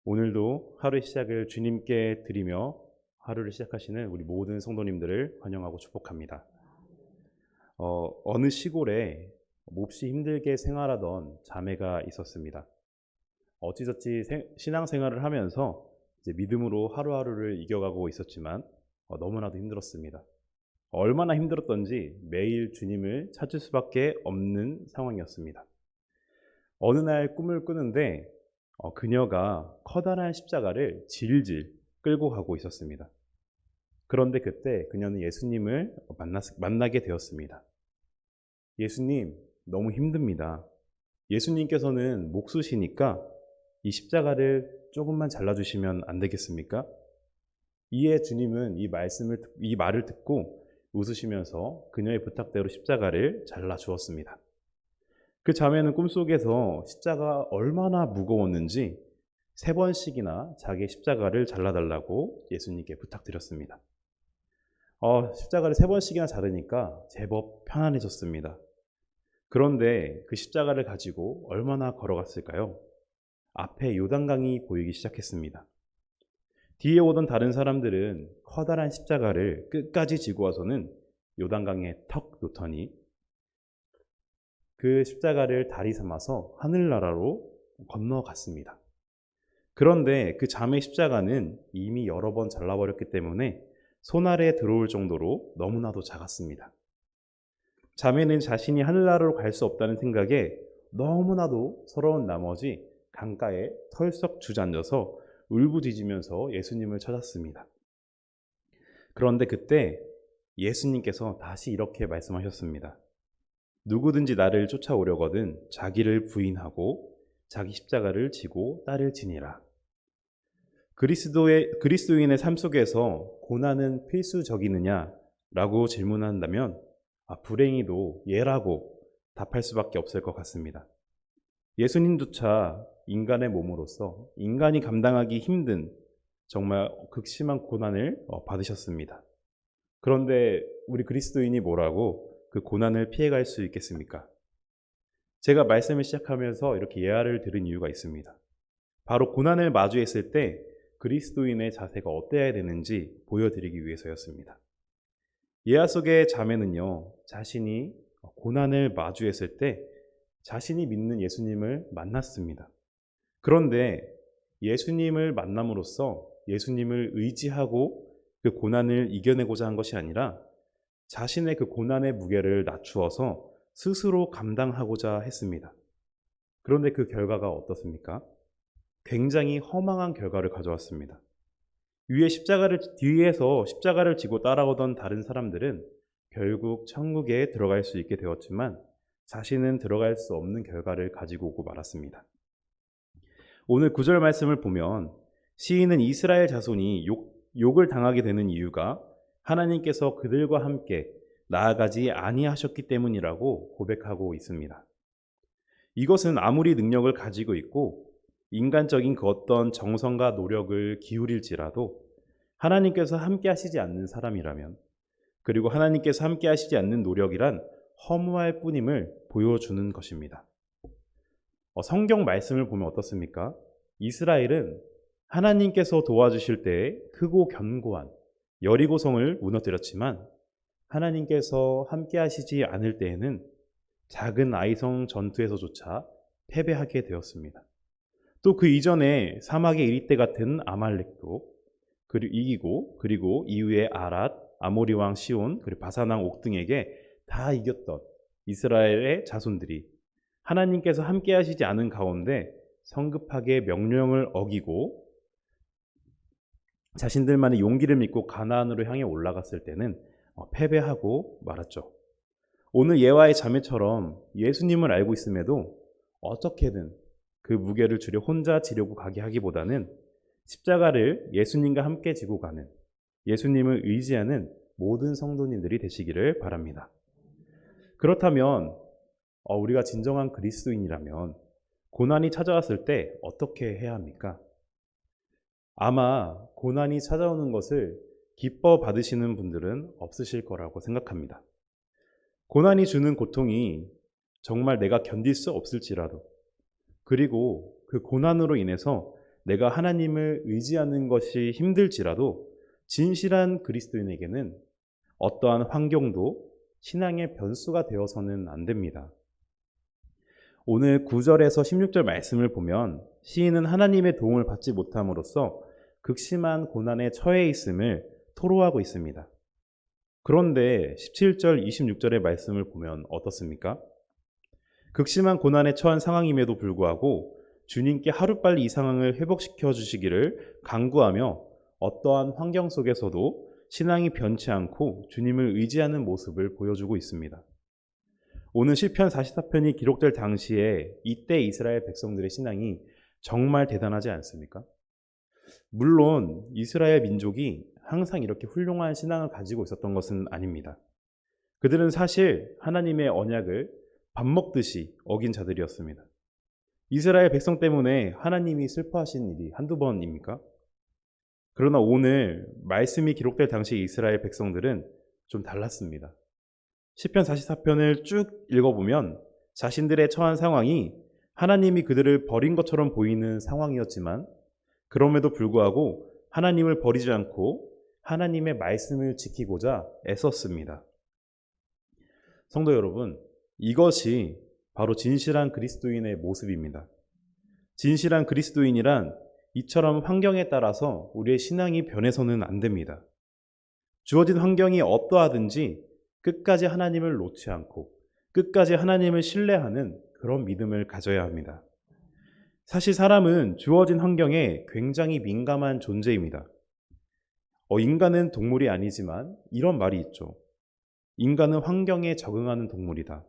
오늘도 하루의 시작을 주님께 드리며 하루를 시작하시는 우리 모든 성도님들을 환영하고 축복합니다. 어느 시골에 몹시 힘들게 생활하던 자매가 있었습니다. 어찌저찌 신앙생활을 하면서 이제 믿음으로 하루하루를 이겨가고 있었지만 너무나도 힘들었습니다. 얼마나 힘들었던지 매일 주님을 찾을 수밖에 없는 상황이었습니다. 어느 날 꿈을 꾸는데 그녀가 커다란 십자가를 질질 끌고 가고 있었습니다. 그런데 그때 그녀는 예수님을 만나게 되었습니다. 예수님, 너무 힘듭니다. 예수님께서는 목수시니까 이 십자가를 조금만 잘라주시면 안 되겠습니까? 이에 주님은 이 말을 듣고 웃으시면서 그녀의 부탁대로 십자가를 잘라 주었습니다. 그 자매는 꿈속에서 십자가 얼마나 무거웠는지 3번씩이나 자기의 십자가를 잘라달라고 예수님께 부탁드렸습니다. 십자가를 3번씩이나 자르니까 제법 편안해졌습니다. 그런데 그 십자가를 가지고 얼마나 걸어갔을까요? 앞에 요단강이 보이기 시작했습니다. 뒤에 오던 다른 사람들은 커다란 십자가를 끝까지 지고 와서는 요단강에 턱 놓더니 그 십자가를 다리 삼아서 하늘나라로 건너갔습니다. 그런데 그 자매 십자가는 이미 여러 번 잘라버렸기 때문에 손아래에 들어올 정도로 너무나도 작았습니다. 자매는 자신이 하늘나라로 갈 수 없다는 생각에 너무나도 서러운 나머지 강가에 털썩 주저앉아서 울부짖으면서 예수님을 찾았습니다. 그런데 그때 예수님께서 다시 이렇게 말씀하셨습니다. 누구든지 나를 쫓아오려거든 자기를 부인하고 자기 십자가를 지고 따를 지니라. 그리스도인의 삶 속에서 고난은 필수적이느냐라고 질문한다면 불행히도 예라고 답할 수밖에 없을 것 같습니다. 예수님조차 인간의 몸으로서 인간이 감당하기 힘든 정말 극심한 고난을 받으셨습니다. 그런데 우리 그리스도인이 뭐라고 그 고난을 피해갈 수 있겠습니까? 제가 말씀을 시작하면서 이렇게 예화를 들은 이유가 있습니다. 바로 고난을 마주했을 때 그리스도인의 자세가 어때야 되는지 보여드리기 위해서였습니다. 예화 속의 자매는요, 자신이 고난을 마주했을 때 자신이 믿는 예수님을 만났습니다. 그런데 예수님을 만남으로써 예수님을 의지하고 그 고난을 이겨내고자 한 것이 아니라 자신의 그 고난의 무게를 낮추어서 스스로 감당하고자 했습니다. 그런데 그 결과가 어떻습니까? 굉장히 허망한 결과를 가져왔습니다. 뒤에서 십자가를 지고 따라오던 다른 사람들은 결국 천국에 들어갈 수 있게 되었지만 자신은 들어갈 수 없는 결과를 가지고 오고 말았습니다. 오늘 9절 말씀을 보면 시인은 이스라엘 자손이 욕을 당하게 되는 이유가 하나님께서 그들과 함께 나아가지 아니하셨기 때문이라고 고백하고 있습니다. 이것은 아무리 능력을 가지고 있고 인간적인 그 어떤 정성과 노력을 기울일지라도 하나님께서 함께 하시지 않는 사람이라면, 그리고 하나님께서 함께 하시지 않는 노력이란 허무할 뿐임을 보여주는 것입니다. 성경 말씀을 보면 어떻습니까? 이스라엘은 하나님께서 도와주실 때에 크고 견고한 여리고성을 무너뜨렸지만 하나님께서 함께 하시지 않을 때에는 작은 아이성 전투에서조차 패배하게 되었습니다. 또 그 이전에 사막의 이리떼 같은 아말렉도 이기고, 그리고 이후에 아랏, 아모리 왕 시온, 그리고 바산 왕 옥 등에게 다 이겼던 이스라엘의 자손들이 하나님께서 함께 하시지 않은 가운데 성급하게 명령을 어기고 자신들만의 용기를 믿고 가나안으로 향해 올라갔을 때는 패배하고 말았죠. 오늘 예화의 자매처럼 예수님을 알고 있음에도 어떻게든 그 무게를 혼자 지려고 가게 하기보다는 십자가를 예수님과 함께 지고 가는, 예수님을 의지하는 모든 성도님들이 되시기를 바랍니다. 그렇다면 우리가 진정한 그리스도인이라면 고난이 찾아왔을 때 어떻게 해야 합니까? 아마 고난이 찾아오는 것을 기뻐 받으시는 분들은 없으실 거라고 생각합니다. 고난이 주는 고통이 정말 내가 견딜 수 없을지라도, 그리고 그 고난으로 인해서 내가 하나님을 의지하는 것이 힘들지라도 진실한 그리스도인에게는 어떠한 환경도 신앙의 변수가 되어서는 안 됩니다. 오늘 9절에서 16절 말씀을 보면 시인은 하나님의 도움을 받지 못함으로써 극심한 고난에 처해 있음을 토로하고 있습니다. 그런데 17절, 26절의 말씀을 보면 어떻습니까? 극심한 고난에 처한 상황임에도 불구하고 주님께 하루빨리 이 상황을 회복시켜 주시기를 간구하며 어떠한 환경 속에서도 신앙이 변치 않고 주님을 의지하는 모습을 보여주고 있습니다. 오늘 시편 44편이 기록될 당시에 이때 이스라엘 백성들의 신앙이 정말 대단하지 않습니까? 물론 이스라엘 민족이 항상 이렇게 훌륭한 신앙을 가지고 있었던 것은 아닙니다. 그들은 사실 하나님의 언약을 밥 먹듯이 어긴 자들이었습니다. 이스라엘 백성 때문에 하나님이 슬퍼하신 일이 한두 번입니까? 그러나 오늘 말씀이 기록될 당시 이스라엘 백성들은 좀 달랐습니다. 시편 44편을 쭉 읽어보면 자신들의 처한 상황이 하나님이 그들을 버린 것처럼 보이는 상황이었지만 그럼에도 불구하고 하나님을 버리지 않고 하나님의 말씀을 지키고자 애썼습니다. 성도 여러분, 이것이 바로 진실한 그리스도인의 모습입니다. 진실한 그리스도인이란 이처럼 환경에 따라서 우리의 신앙이 변해서는 안 됩니다. 주어진 환경이 어떠하든지 끝까지 하나님을 놓지 않고 끝까지 하나님을 신뢰하는 그런 믿음을 가져야 합니다. 사실 사람은 주어진 환경에 굉장히 민감한 존재입니다. 인간은 동물이 아니지만 이런 말이 있죠. 인간은 환경에 적응하는 동물이다.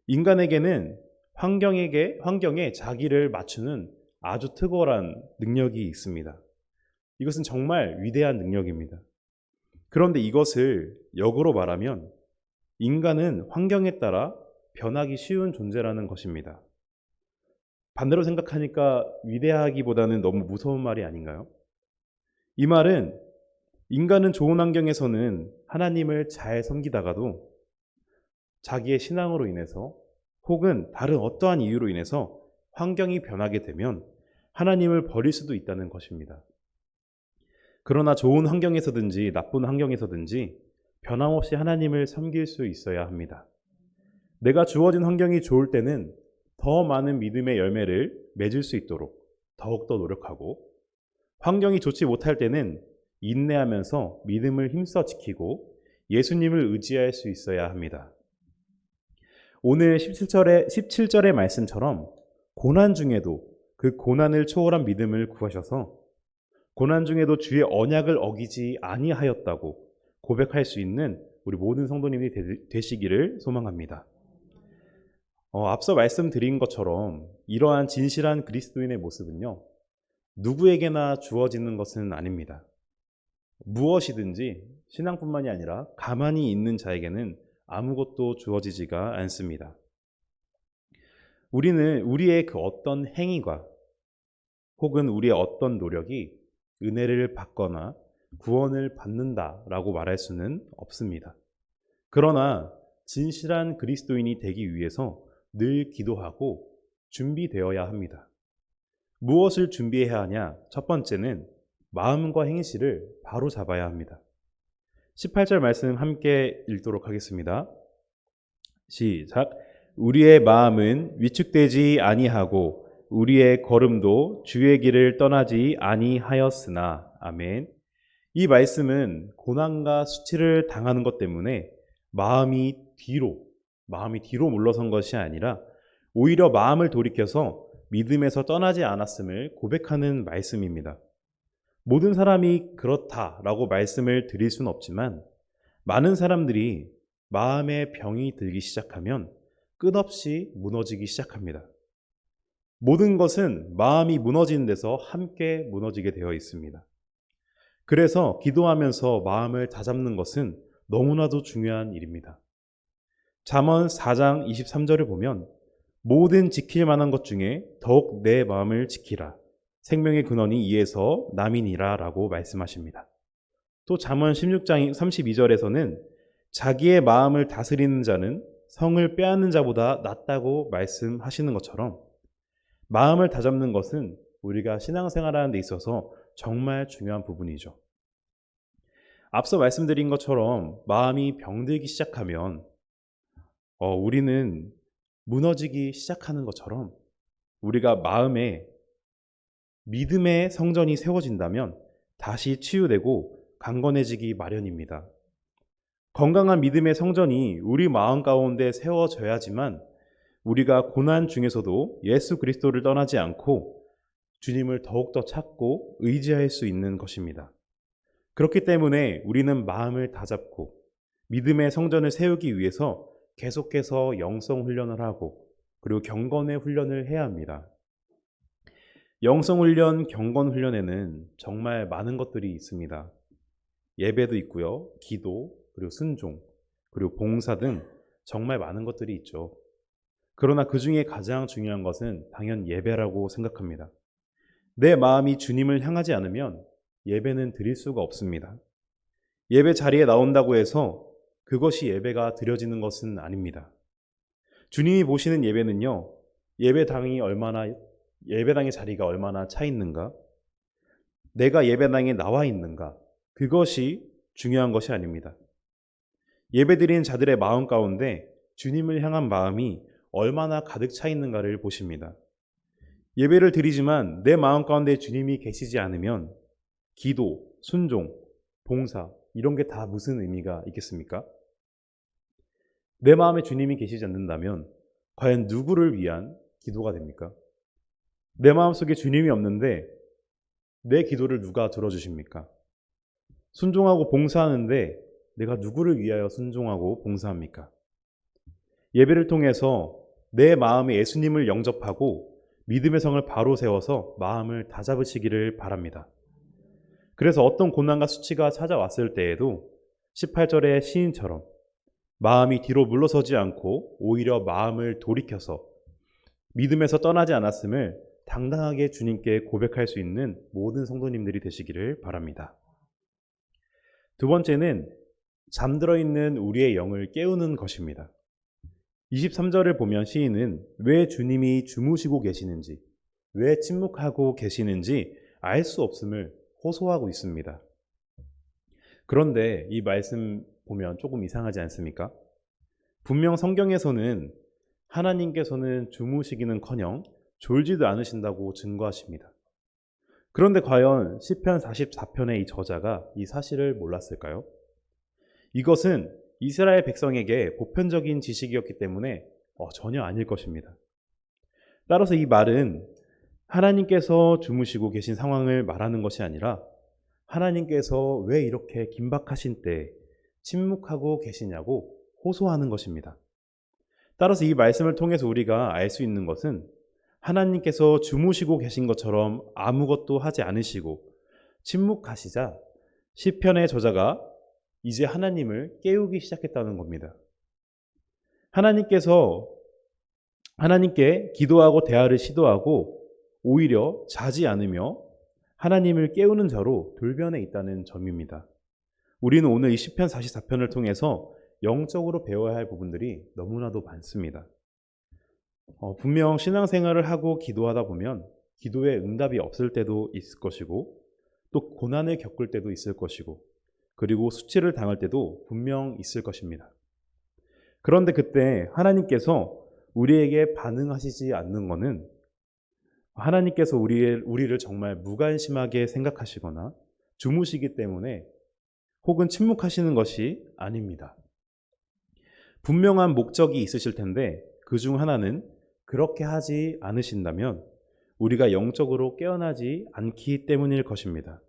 인간에게는 환경에 자기를 맞추는 아주 탁월한 능력이 있습니다. 이것은 정말 위대한 능력입니다. 그런데 이것을 역으로 말하면 인간은 환경에 따라 변하기 쉬운 존재라는 것입니다. 반대로 생각하니까 위대하기보다는 너무 무서운 말이 아닌가요? 이 말은 인간은 좋은 환경에서는 하나님을 잘 섬기다가도 자기의 신앙으로 인해서 혹은 다른 어떠한 이유로 인해서 환경이 변하게 되면 하나님을 버릴 수도 있다는 것입니다. 그러나 좋은 환경에서든지 나쁜 환경에서든지 변함없이 하나님을 섬길 수 있어야 합니다. 내가 주어진 환경이 좋을 때는 더 많은 믿음의 열매를 맺을 수 있도록 더욱더 노력하고 환경이 좋지 못할 때는 인내하면서 믿음을 힘써 지키고 예수님을 의지할 수 있어야 합니다. 오늘 17절의 말씀처럼 고난 중에도 그 고난을 초월한 믿음을 구하셔서 고난 중에도 주의 언약을 어기지 아니하였다고 고백할 수 있는 우리 모든 성도님이 되시기를 소망합니다. 앞서 말씀드린 것처럼 이러한 진실한 그리스도인의 모습은요, 누구에게나 주어지는 것은 아닙니다. 무엇이든지 신앙뿐만이 아니라 가만히 있는 자에게는 아무것도 주어지지가 않습니다. 우리는 우리의 그 어떤 행위가 혹은 우리의 어떤 노력이 은혜를 받거나 구원을 받는다라고 말할 수는 없습니다. 그러나 진실한 그리스도인이 되기 위해서 늘 기도하고 준비되어야 합니다. 무엇을 준비해야 하냐? 첫 번째는 마음과 행실을 바로 잡아야 합니다. 18절 말씀 함께 읽도록 하겠습니다. 시작. 우리의 마음은 위축되지 아니하고 우리의 걸음도 주의 길을 떠나지 아니하였으나. 아멘. 이 말씀은 고난과 수치를 당하는 것 때문에 마음이 뒤로 물러선 것이 아니라 오히려 마음을 돌이켜서 믿음에서 떠나지 않았음을 고백하는 말씀입니다. 모든 사람이 그렇다라고 말씀을 드릴 수는 없지만 많은 사람들이 마음에 병이 들기 시작하면 끝없이 무너지기 시작합니다. 모든 것은 마음이 무너지는 데서 함께 무너지게 되어 있습니다. 그래서 기도하면서 마음을 다잡는 것은 너무나도 중요한 일입니다. 잠언 4장 23절을 보면 모든 지킬 만한 것 중에 더욱 내 마음을 지키라. 생명의 근원이 이에서 남이니라 라고 말씀하십니다. 또 잠언 16장 32절에서는 자기의 마음을 다스리는 자는 성을 빼앗는 자보다 낫다고 말씀하시는 것처럼 마음을 다잡는 것은 우리가 신앙생활하는 데 있어서 정말 중요한 부분이죠. 앞서 말씀드린 것처럼 마음이 병들기 시작하면 우리는 무너지기 시작하는 것처럼 우리가 마음에 믿음의 성전이 세워진다면 다시 치유되고 강건해지기 마련입니다. 건강한 믿음의 성전이 우리 마음 가운데 세워져야지만 우리가 고난 중에서도 예수 그리스도를 떠나지 않고 주님을 더욱더 찾고 의지할 수 있는 것입니다. 그렇기 때문에 우리는 마음을 다잡고 믿음의 성전을 세우기 위해서 계속해서 영성 훈련을 하고 그리고 경건의 훈련을 해야 합니다. 영성 훈련, 경건 훈련에는 정말 많은 것들이 있습니다. 예배도 있고요, 기도, 그리고 순종, 그리고 봉사 등 정말 많은 것들이 있죠. 그러나 그 중에 가장 중요한 것은 당연 예배라고 생각합니다. 내 마음이 주님을 향하지 않으면 예배는 드릴 수가 없습니다. 예배 자리에 나온다고 해서 그것이 예배가 드려지는 것은 아닙니다. 주님이 보시는 예배는요, 예배당의 자리가 얼마나 차 있는가, 내가 예배당에 나와 있는가, 그것이 중요한 것이 아닙니다. 예배드리는 자들의 마음 가운데 주님을 향한 마음이 얼마나 가득 차 있는가를 보십니다. 예배를 드리지만 내 마음 가운데 주님이 계시지 않으면 기도, 순종, 봉사 이런 게 다 무슨 의미가 있겠습니까? 내 마음에 주님이 계시지 않는다면 과연 누구를 위한 기도가 됩니까? 내 마음속에 주님이 없는데 내 기도를 누가 들어주십니까? 순종하고 봉사하는데 내가 누구를 위하여 순종하고 봉사합니까? 예배를 통해서 내 마음에 예수님을 영접하고 믿음의 성을 바로 세워서 마음을 다잡으시기를 바랍니다. 그래서 어떤 고난과 수치가 찾아왔을 때에도 18절의 시인처럼 마음이 뒤로 물러서지 않고 오히려 마음을 돌이켜서 믿음에서 떠나지 않았음을 당당하게 주님께 고백할 수 있는 모든 성도님들이 되시기를 바랍니다. 두 번째는 잠들어 있는 우리의 영을 깨우는 것입니다. 23절을 보면 시인은 왜 주님이 주무시고 계시는지, 왜 침묵하고 계시는지 알 수 없음을 호소하고 있습니다. 그런데 이 말씀 보면 조금 이상하지 않습니까? 분명 성경에서는 하나님께서는 주무시기는커녕 졸지도 않으신다고 증거하십니다. 그런데 과연 시편 44편의 이 저자가 이 사실을 몰랐을까요? 이것은 이스라엘 백성에게 보편적인 지식이었기 때문에 전혀 아닐 것입니다. 따라서 이 말은 하나님께서 주무시고 계신 상황을 말하는 것이 아니라 하나님께서 왜 이렇게 긴박하신 때 침묵하고 계시냐고 호소하는 것입니다. 따라서 이 말씀을 통해서 우리가 알 수 있는 것은 하나님께서 주무시고 계신 것처럼 아무것도 하지 않으시고 침묵하시자 시편의 저자가 이제 하나님을 깨우기 시작했다는 겁니다. 하나님께 기도하고 대화를 시도하고 오히려 자지 않으며 하나님을 깨우는 자로 돌변해 있다는 점입니다. 우리는 오늘 이 시편 44편을 통해서 영적으로 배워야 할 부분들이 너무나도 많습니다. 분명 신앙생활을 하고 기도하다 보면 기도에 응답이 없을 때도 있을 것이고 또 고난을 겪을 때도 있을 것이고 그리고 수치를 당할 때도 분명 있을 것입니다. 그런데 그때 하나님께서 우리에게 반응하시지 않는 것은 하나님께서 우리를 정말 무관심하게 생각하시거나 주무시기 때문에 혹은 침묵하시는 것이 아닙니다. 분명한 목적이 있으실 텐데 그 중 하나는 그렇게 하지 않으신다면 우리가 영적으로 깨어나지 않기 때문일 것입니다.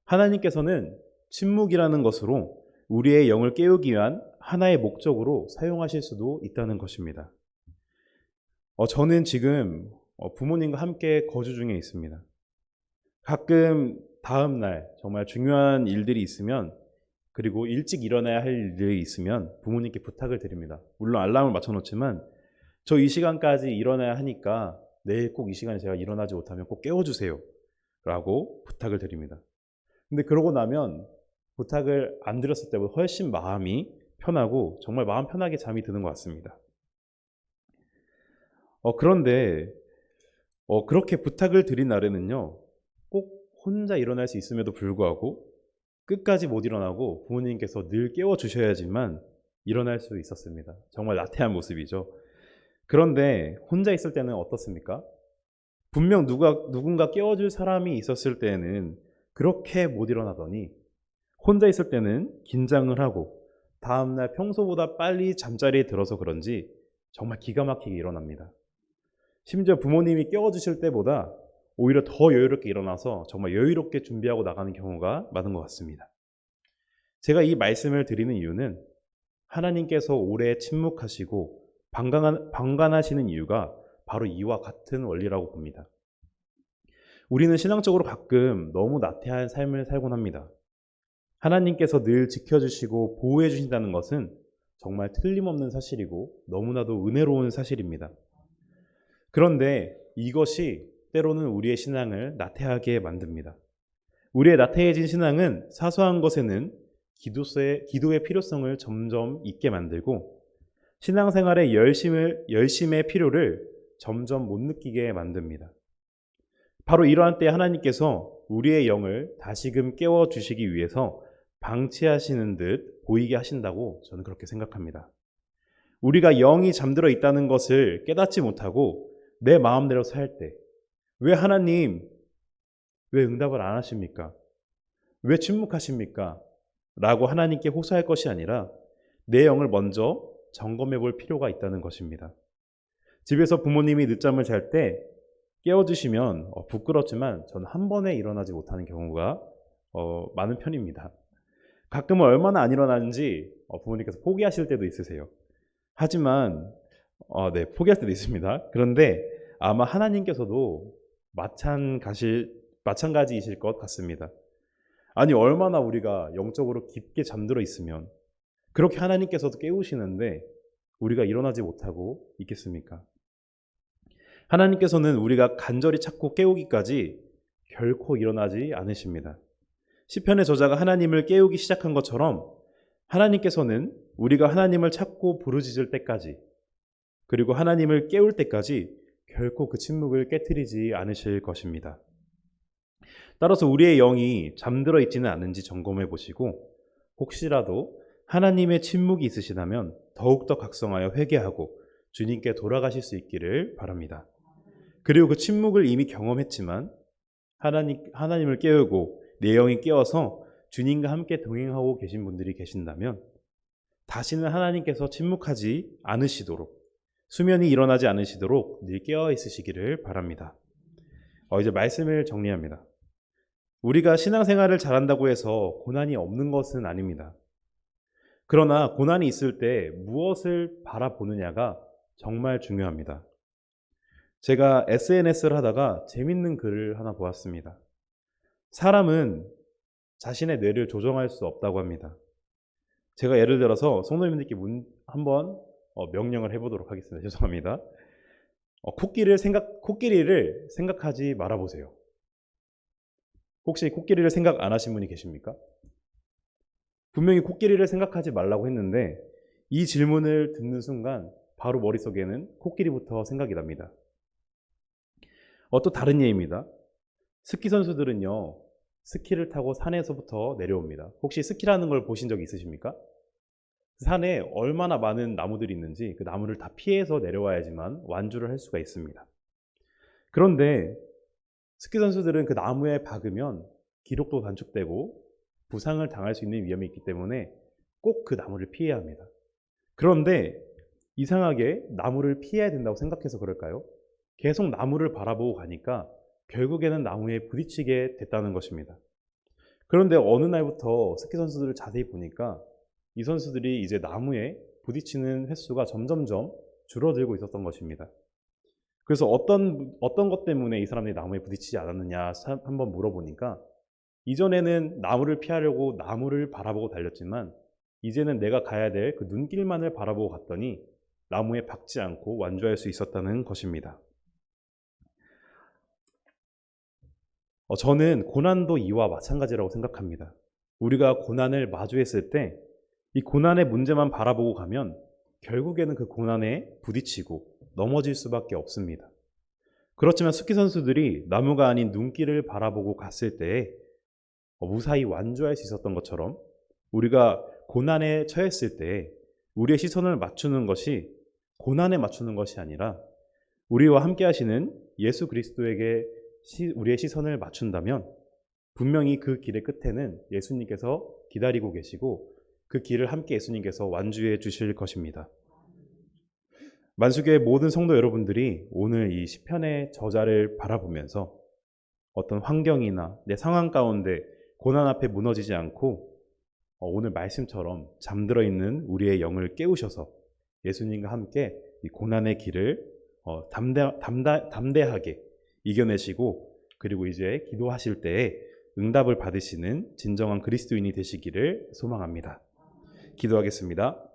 하나님께서는 침묵이라는 것으로 우리의 영을 깨우기 위한 하나의 목적으로 사용하실 수도 있다는 것입니다. 저는 지금 부모님과 함께 거주 중에 있습니다. 가끔 다음 날 정말 중요한 일들이 있으면 그리고 일찍 일어나야 할 일들이 있으면 부모님께 부탁을 드립니다. 물론 알람을 맞춰놓지만 저 이 시간까지 일어나야 하니까 내일 꼭 이 시간에 제가 일어나지 못하면 꼭 깨워주세요 라고 부탁을 드립니다. 근데 그러고 나면 부탁을 안 드렸을 때보다 훨씬 마음이 편하고 정말 마음 편하게 잠이 드는 것 같습니다. 그런데 그렇게 부탁을 드린 날에는요, 꼭 혼자 일어날 수 있음에도 불구하고 끝까지 못 일어나고 부모님께서 늘 깨워주셔야지만 일어날 수 있었습니다. 정말 나태한 모습이죠. 그런데 혼자 있을 때는 어떻습니까? 분명 누군가 깨워줄 사람이 있었을 때는 그렇게 못 일어나더니 혼자 있을 때는 긴장을 하고 다음날 평소보다 빨리 잠자리에 들어서 그런지 정말 기가 막히게 일어납니다. 심지어 부모님이 깨워주실 때보다 오히려 더 여유롭게 일어나서 정말 여유롭게 준비하고 나가는 경우가 많은 것 같습니다. 제가 이 말씀을 드리는 이유는 하나님께서 오래 침묵하시고 방관하시는 이유가 바로 이와 같은 원리라고 봅니다. 우리는 신앙적으로 가끔 너무 나태한 삶을 살곤 합니다. 하나님께서 늘 지켜주시고 보호해 주신다는 것은 정말 틀림없는 사실이고 너무나도 은혜로운 사실입니다. 그런데 이것이 때로는 우리의 신앙을 나태하게 만듭니다. 우리의 나태해진 신앙은 사소한 것에는 기도의 필요성을 점점 잊게 만들고 신앙생활의 열심의 필요를 점점 못 느끼게 만듭니다. 바로 이러한 때 하나님께서 우리의 영을 다시금 깨워주시기 위해서 방치하시는 듯 보이게 하신다고 저는 그렇게 생각합니다. 우리가 영이 잠들어 있다는 것을 깨닫지 못하고 내 마음대로 살 때, 왜 하나님, 왜 응답을 안 하십니까? 왜 침묵하십니까? 라고 하나님께 호소할 것이 아니라 내 영을 먼저 점검해 볼 필요가 있다는 것입니다. 집에서 부모님이 늦잠을 잘 때 깨워주시면 부끄럽지만 저는 한 번에 일어나지 못하는 경우가 많은 편입니다. 가끔은 얼마나 안 일어나는지 부모님께서 포기하실 때도 있으세요. 하지만 네, 포기할 때도 있습니다. 그런데 아마 하나님께서도 마찬가지이실 것 같습니다. 아니, 얼마나 우리가 영적으로 깊게 잠들어 있으면 그렇게 하나님께서도 깨우시는데 우리가 일어나지 못하고 있겠습니까? 하나님께서는 우리가 간절히 찾고 깨우기까지 결코 일어나지 않으십니다. 시편의 저자가 하나님을 깨우기 시작한 것처럼 하나님께서는 우리가 하나님을 찾고 부르짖을 때까지, 그리고 하나님을 깨울 때까지 결코 그 침묵을 깨트리지 않으실 것입니다. 따라서 우리의 영이 잠들어 있지는 않은지 점검해 보시고 혹시라도 하나님의 침묵이 있으시다면 더욱더 각성하여 회개하고 주님께 돌아가실 수 있기를 바랍니다. 그리고 그 침묵을 이미 경험했지만 하나님을 깨우고 내 영이 깨어서 주님과 함께 동행하고 계신 분들이 계신다면 다시는 하나님께서 침묵하지 않으시도록, 수면이 일어나지 않으시도록 늘 깨어 있으시기를 바랍니다. 이제 말씀을 정리합니다. 우리가 신앙생활을 잘한다고 해서 고난이 없는 것은 아닙니다. 그러나 고난이 있을 때 무엇을 바라보느냐가 정말 중요합니다. 제가 SNS를 하다가 재밌는 글을 하나 보았습니다. 사람은 자신의 뇌를 조정할 수 없다고 합니다. 제가 예를 들어서 성도님들께 한번 명령을 해보도록 하겠습니다. 죄송합니다. 코끼리를 생각하지 말아보세요. 혹시 코끼리를 생각 안 하신 분이 계십니까? 분명히 코끼리를 생각하지 말라고 했는데 이 질문을 듣는 순간 바로 머릿속에는 코끼리부터 생각이 납니다. 또 다른 예입니다. 스키 선수들은요, 스키를 타고 산에서부터 내려옵니다. 혹시 스키라는 걸 보신 적 있으십니까? 산에 얼마나 많은 나무들이 있는지 그 나무를 다 피해서 내려와야지만 완주를 할 수가 있습니다. 그런데 스키 선수들은 그 나무에 박으면 기록도 단축되고 부상을 당할 수 있는 위험이 있기 때문에 꼭 그 나무를 피해야 합니다. 그런데 이상하게 나무를 피해야 된다고 생각해서 그럴까요? 계속 나무를 바라보고 가니까 결국에는 나무에 부딪히게 됐다는 것입니다. 그런데 어느 날부터 스키 선수들을 자세히 보니까 이 선수들이 이제 나무에 부딪히는 횟수가 점점점 줄어들고 있었던 것입니다. 그래서 어떤 것 때문에 이 사람들이 나무에 부딪히지 않았느냐 한번 물어보니까 이전에는 나무를 피하려고 나무를 바라보고 달렸지만 이제는 내가 가야 될 그 눈길만을 바라보고 갔더니 나무에 박지 않고 완주할 수 있었다는 것입니다. 저는 고난도 이와 마찬가지라고 생각합니다. 우리가 고난을 마주했을 때 이 고난의 문제만 바라보고 가면 결국에는 그 고난에 부딪히고 넘어질 수밖에 없습니다. 그렇지만 스키 선수들이 나무가 아닌 눈길을 바라보고 갔을 때에 무사히 완주할 수 있었던 것처럼 우리가 고난에 처했을 때 우리의 시선을 맞추는 것이 고난에 맞추는 것이 아니라 우리와 함께 하시는 예수 그리스도에게 우리의 시선을 맞춘다면 분명히 그 길의 끝에는 예수님께서 기다리고 계시고 그 길을 함께 예수님께서 완주해 주실 것입니다. 만수교의 모든 성도 여러분들이 오늘 이 시편의 저자를 바라보면서 어떤 환경이나 내 상황 가운데 고난 앞에 무너지지 않고 오늘 말씀처럼 잠들어 있는 우리의 영을 깨우셔서 예수님과 함께 이 고난의 길을 담대하게 이겨내시고 그리고 이제 기도하실 때에 응답을 받으시는 진정한 그리스도인이 되시기를 소망합니다. 기도하겠습니다.